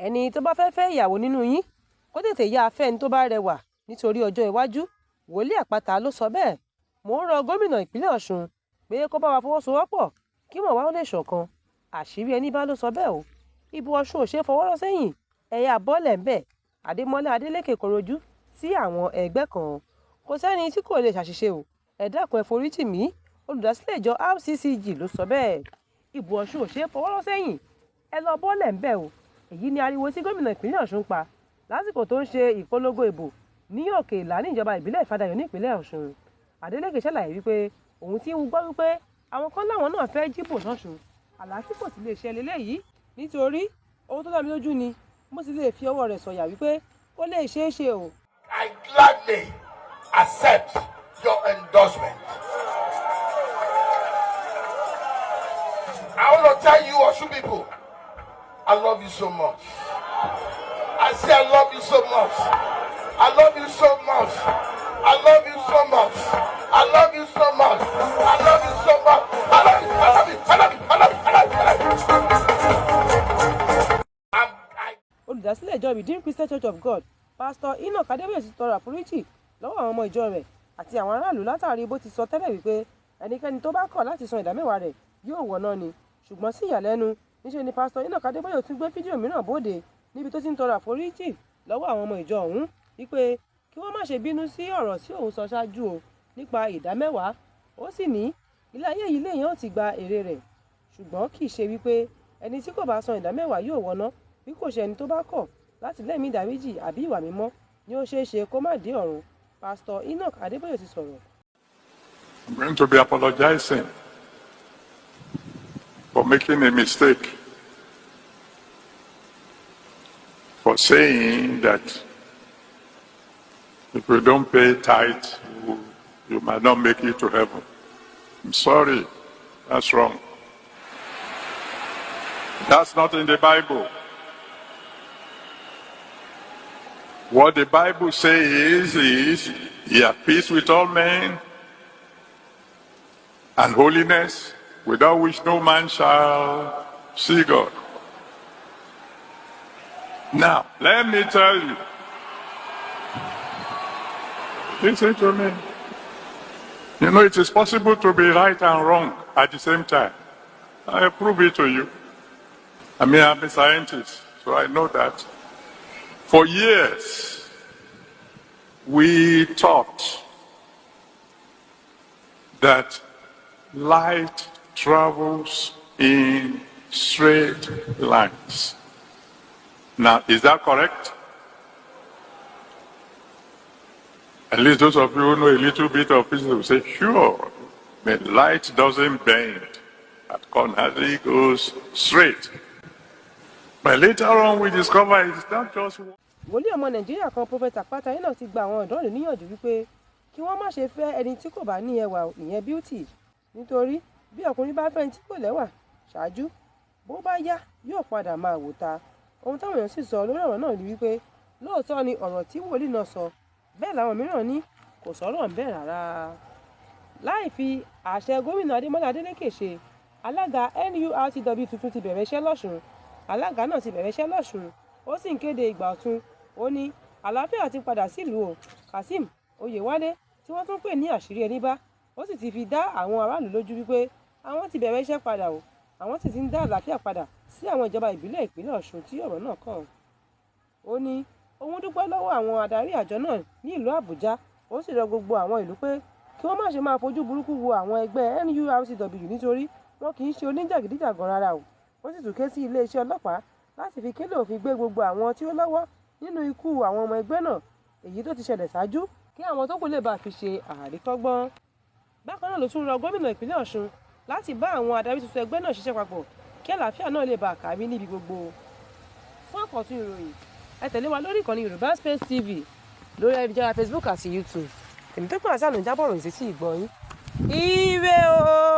ẹni tó bá fẹ́ ìyàwó nínú yín kó tètè yá afẹ́ ẹni tó bá rẹwà nítorí ọjọ́ iwájú. Wòlíì Àpáta ló sọ bẹ́ẹ̀. Mò ń rọ gómìnà ìpínlẹ̀ Ọ̀ṣun pé kó bá wa fọwọ́sowọ́pọ̀ kí mọ̀ wá ó lè ṣọ̀kan. Àṣírí ẹni bá ló sọ bẹ́ẹ̀ o. Ìbò Ọ̀ṣun ò ṣe fọwọ́rọ́ sẹ́yìn. Ẹ̀yà bọ́ọ̀lẹ̀ ń bẹ̀. Adémọ́lá Adeleke korojú sí àwọn ẹgbẹ́ kan. Kò sẹ́ni tí kò lè ṣàṣìṣe o. Ẹ dákun ẹ foríjì mí. Olùdásílẹ̀ ìjọ RCCG ló sọ bẹ́ẹ̀. Ìbò Ọ̀ṣun ò ṣe fọwọ́rọ́ sẹ́yìn. Ẹ lọ bọ́ọ̀lẹ̀ ń bẹ̀ o. Èyí ni ariwo tí gómìnà ìpínlẹ̀ Ọ̀ṣun pa lásìkò tó ń ṣe ìpolongo ìbò ní òkè ìlà ní ìjọba ìbílẹ̀ Ìfadàyọ̀ ní ìpínlẹ̀ Ọ̀ṣun. Adeleke ṣàlàyé wípé òun ti ń gbọ́ wípé àwọn kan láwọn náà fẹ́ jíbò sọ́ṣun. Àlàáfíà kò sì lè ṣẹlẹ̀ léyìí nítorí ohun tó dá mi lójú ni mo sì lè fi ọwọ́ rẹ̀ sọ̀yà wípé ó lè ṣeé ṣe o. I gladly accept your endorsement. I want to tell you, Osun people, I love you so much. I say I love you so much. I love you so much. I love you so much. I love you so much. I love you so much. I love you. I love you. I love you. I love you. I love you. I love you. Olùdásílẹ̀ ìjọ Redeemed Christian Church of God, Pasitọ Adeboye ti tọrọ àforíjì lọ́wọ́ àwọn ọmọ ìjọ rẹ̀ àti àwọn aráàlú látàrí bó ti sọ tẹ́lẹ̀ wípé ẹnikẹ́ni tó bá kọ̀ láti san ìdámẹ́wàá rẹ̀ yóò wọ̀nà ni. Ṣùgbọ́n sí ìyàlẹ́nu níṣe ni Pasitọ Adeboye tún gbé fídíò mìíràn bóde níbi tó ti ń tọrọ àforíjì lọ́wọ́ àwọn ọmọ ìjọ ọ̀hún wípé kí wọ́n má ṣe bínú sí ọ̀rọ̀ tí òun sọ ṣáájú o nípa ìdámẹ́wàá. Ó sì ní ilé ayé yìí lèèyàn ti gba èrè rẹ̀, ṣùgbọ́n kì í ṣe wípé ẹni tí kò bá san ìdámẹ́wàá yóò wọ̀nà, bí kò ṣe ẹni tó bá kọ̀ láti lẹ́mìí ìdáríjì àbí ìwà mímọ́ ni ó ṣeé ṣe kó má dé ọ̀run. Pasitọ Adeboye ti sọ̀rọ̀. I'm going to be apologizing for making a mistake, for saying that if you don't pay tithe, you might not make it to heaven. I'm sorry, that's wrong. That's not in the Bible. What the Bible says is, ye have peace with all men, and holiness, without which no man shall see God. Now, let me tell you, listen to me. You know, it is possible to be right and wrong at the same time. I prove it to you. I mean, I'm a scientist, so I know that. For years, we taught that light travels in straight lines. Now, is that correct? At least those of you who know a little bit of physics will say, sure, but light doesn't bend at corners, it goes straight. But later on we discover it's not just one. Wòlíì ọmọ Nàìjíríà kan Prophet Apata náà ti gba àwọn ọ̀dọ́ rẹ̀ níyànjú wípé kí wọ́n má ṣe fẹ́ ẹni tí kò bá ní ẹwà ìyẹn beauty, nítorí bí ọkùnrin bá fẹ́ ẹni tí kò lẹ́wà ṣáájú bó bá yá yóò padà máa wò ta. Ohun táwọn èèyàn sì sọ lórí ọ̀rọ̀ náà ni wípé lóòótọ́ ni ọ̀rọ̀ tí wòlíì náà sọ, bẹ́ẹ̀ làwọn mìíràn ní kò sọ̀rọ̀ ń bẹ̀ rárá. Láì fi àṣẹ gómìnà Adémọ́lá Adeleke ṣe, alága NURTW tuntun ti bẹ̀rẹ̀ iṣẹ́ lọ́ṣùn. Alága náà ti bẹ̀rẹ̀ iṣẹ́ lọ́ṣùn, ó sì ń kéde ìgbà ọ̀tun. Ó ní àlàáfíà ti padà sílùú o. Kazeem Oyèwálé tí wọ́n tún pè ní àṣírí ẹni bá, ó sì ti fi dá àwọn aráàlú lójú wípé àwọn ti bẹ̀rẹ̀ iṣẹ́ padà o, àwọn sì ti ń dá àlàáfíà padà sí àwọn ìjọba ìbílẹ̀ ìpínlẹ̀ Ọ̀ṣun tí ọ̀rọ̀ náà kàn. Ó ní òun dúpẹ́ lọ́wọ́ àwọn adarí àjọ náà ní ìlú Àbújá. Ó sì rọ gbogbo àwọn ìlú pé kí wọ́n má ṣe máa fojú burúkú wo àwọn ẹgbẹ́ NURTW nítorí wọn kì í ṣe oníjàgídíjàgan rárá o. Ó sì tún ké sí iléeṣẹ́ ọlọ́pàá láti fi kélé òfin gbé gbogbo àwọn tí ó lọ́wọ́ nínú ikú àwọn ọmọ ẹgbẹ́ náà èyí tó ti ṣẹlẹ̀ ṣáájú kí àwọn tó kù lè bá fi ṣe àríkọ́gbọ́n. Bákan náà ló tún rọ gómìnà ìpínlẹ̀ Ọ̀ṣun láti bá àwọn adarí tuntun ẹgbẹ́ náà ṣiṣẹ́ papọ̀ kí àlàáfíà náà lè bá kárí níbi gbogbo. Fún àkọ́tún ìròyìn ẹ tẹ̀lé wa lórí ìkànnì Yorùbá Space TV lórí ayélujára Facebook àti YouTube. Èmi tó kàn án sànù jábọ̀ ròyìn sí ìgbọ́ yín. Ire o.